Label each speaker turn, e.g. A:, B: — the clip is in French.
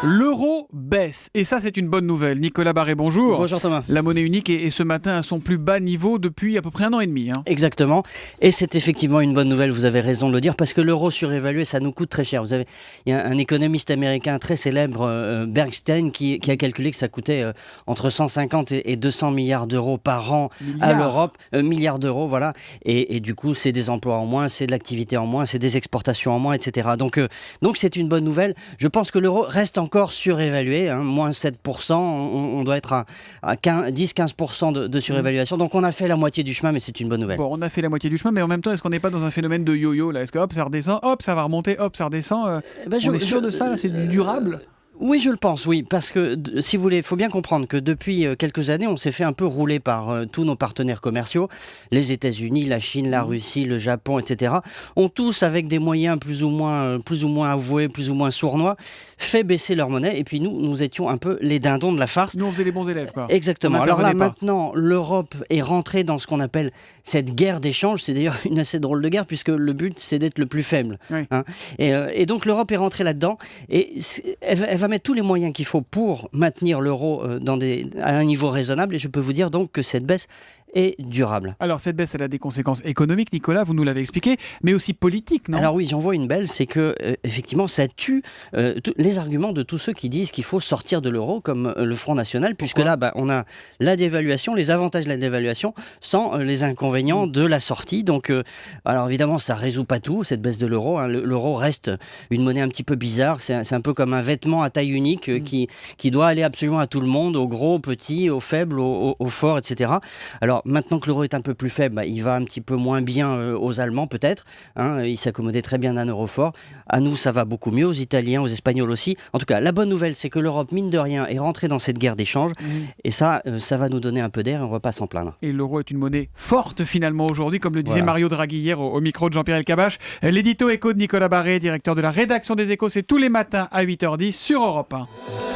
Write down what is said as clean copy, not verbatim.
A: L'euro baisse, et ça c'est une bonne nouvelle. Nicolas Barré, bonjour.
B: Bonjour Thomas.
A: La monnaie unique est ce matin à son plus bas niveau depuis à peu près 1 an et demi.
B: Exactement, et c'est effectivement une bonne nouvelle, vous avez raison de le dire, parce que l'euro surévalué, ça nous coûte très cher. Il y a un économiste américain très célèbre, Bernstein, qui a calculé que ça coûtait entre 150 et 200 milliards d'euros par an à l'Europe. Milliards d'euros, voilà. Et du coup, c'est des emplois en moins, c'est de l'activité en moins, c'est des exportations en moins, etc. Donc c'est une bonne nouvelle. Je pense que l'euro reste encore surévalué, moins 7%, on doit être à 10-15% de surévaluation. Donc on a fait la moitié du chemin, mais c'est une bonne nouvelle.
A: Bon, on a fait la moitié du chemin, mais en même temps, est-ce qu'on n'est pas dans un phénomène de yo-yo là? Est-ce que hop, ça redescend, hop, ça va remonter, hop, ça redescend on est sûr de ça? C'est du durable?
B: Oui, je le pense, oui, parce que si vous voulez, il faut bien comprendre que depuis quelques années, on s'est fait un peu rouler par tous nos partenaires commerciaux, les États-Unis, la Chine, la Russie, le Japon, etc. Ont tous, avec des moyens plus ou moins avoués, plus ou moins sournois, fait baisser leur monnaie. Et puis nous étions un peu les dindons de la farce.
A: Nous, on faisait les bons élèves, quoi.
B: Exactement. Alors là, maintenant, l'Europe est rentrée dans ce qu'on appelle cette guerre d'échange. C'est d'ailleurs une assez drôle de guerre, puisque le but, c'est d'être le plus faible.
A: Oui.
B: Et donc l'Europe est rentrée là-dedans, et elle va mettre tous les moyens qu'il faut pour maintenir l'euro à un niveau raisonnable, et je peux vous dire donc que cette baisse est durable.
A: Alors cette baisse, elle a des conséquences économiques, Nicolas, vous nous l'avez expliqué, mais aussi politiques, non?
B: Alors oui, j'en vois une belle, c'est que effectivement ça tue les arguments de tous ceux qui disent qu'il faut sortir de l'euro, comme le Front National, puisque là on a la dévaluation, les avantages de la dévaluation sans les inconvénients de la sortie. Donc alors évidemment ça résout pas tout, cette baisse de l'euro, l'euro reste une monnaie un petit peu bizarre, c'est un peu comme un vêtement à taille unique qui doit aller absolument à tout le monde, aux gros, aux petits, aux faibles, aux forts, etc. Alors maintenant que l'euro est un peu plus faible, il va un petit peu moins bien aux Allemands peut-être, il s'accommodait très bien d'un euro fort. À nous ça va beaucoup mieux, aux Italiens, aux Espagnols aussi. En tout cas, la bonne nouvelle, c'est que l'Europe, mine de rien, est rentrée dans cette guerre d'échange, et ça va nous donner un peu d'air et on ne va pas s'en plaindre.
A: Et l'euro est une monnaie forte finalement aujourd'hui, comme le disait Mario Draghi hier au micro de Jean-Pierre Elkabbach. L'édito écho de Nicolas Barré, directeur de la rédaction des Échos, c'est tous les matins à 8h10 sur Europe 1.